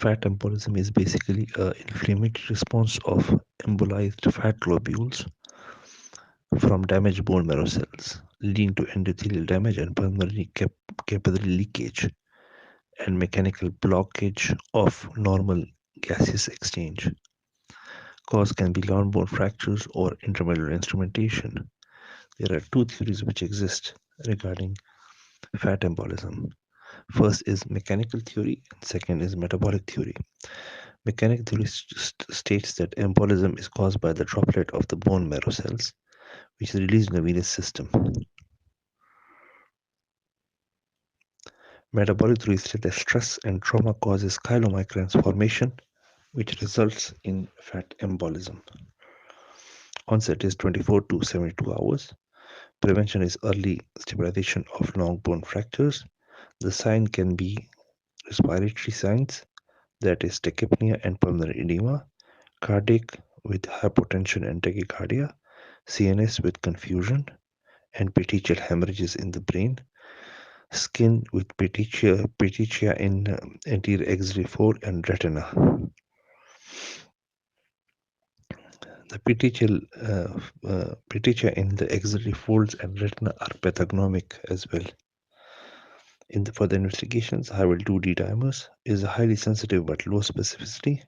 Fat embolism is basically an inflammatory response of embolized fat globules from damaged bone marrow cells, leading to endothelial damage and pulmonary capillary leakage and mechanical blockage of normal gaseous exchange. Cause can be long bone fractures or intramedullary instrumentation. There are two theories which exist regarding fat embolism. First is mechanical theory, and second is metabolic theory. Mechanical theory states that embolism is caused by the droplet of the bone marrow cells, which is released in the venous system. Metabolic theory states that stress and trauma causes chylomicrons formation, which results in fat embolism. Onset is 24 to 72 hours. Prevention is early stabilization of long bone fractures. The sign can be respiratory signs, that is tachypnea and pulmonary edema, cardiac with hypotension and tachycardia, CNS with confusion and petechial hemorrhages in the brain, skin with petechia in anterior axillary fold and retina. The petechia in the axillary folds and retina are pathognomic as well. For the investigations, I will do D-dimers is highly sensitive but low specificity.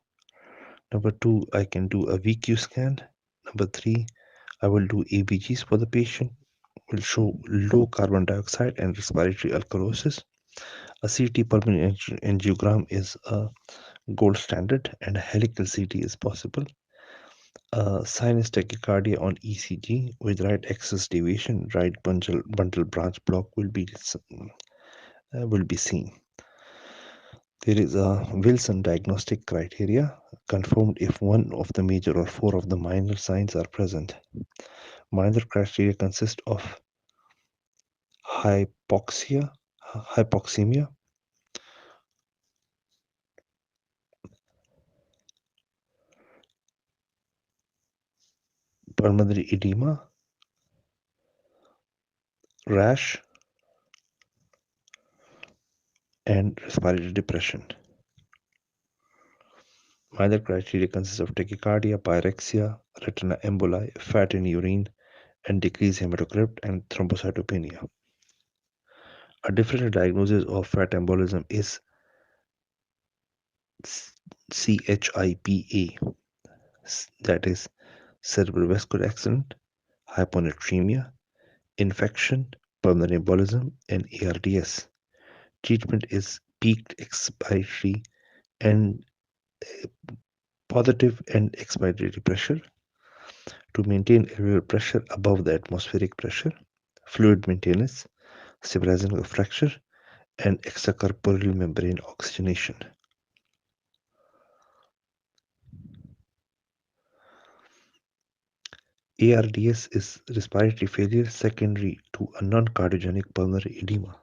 Number 2, I can do a VQ scan. Number 3, I will do ABGs for the patient, will show low carbon dioxide and respiratory alkalosis. A CT pulmonary angiogram is a gold standard and a helical CT is possible. Sinus tachycardia on ECG with right axis deviation, right bundle branch block will be seen. There is a Wilson diagnostic criteria confirmed if one of the major or 4 of the minor signs are present. Minor criteria consist of hypoxemia, pulmonary edema, rash, and respiratory depression. Minor criteria consist of tachycardia, pyrexia, retina emboli, fat in urine, and decreased hematocrit and thrombocytopenia. A differential diagnosis of fat embolism is CHIPA, that is cerebrovascular accident, hyponatremia, infection, pulmonary embolism, and ARDS. Treatment is peaked expiratory and positive and expiratory pressure to maintain alveolar pressure above the atmospheric pressure, fluid maintenance, stabilizing of fracture, and extracorporeal membrane oxygenation. ARDS is respiratory failure secondary to a non-cardiogenic pulmonary edema.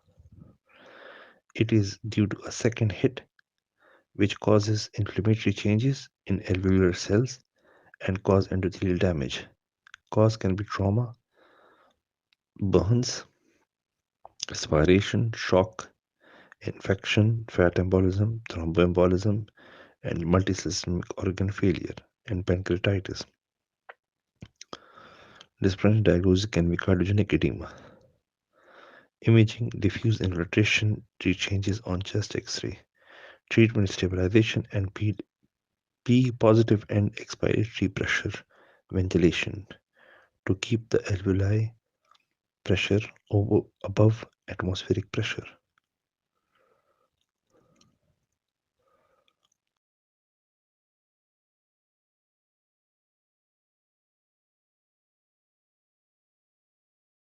It is due to a second hit which causes inflammatory changes in alveolar cells and cause endothelial damage. Cause can be trauma, burns, respiration, shock, infection, fat embolism, thromboembolism, and multisystemic organ failure and pancreatitis. Differential diagnosis can be cardiogenic edema. Imaging, diffuse infiltration, changes on chest X-ray. Treatment stabilization and P positive and expiratory pressure ventilation to keep the alveoli pressure above atmospheric pressure.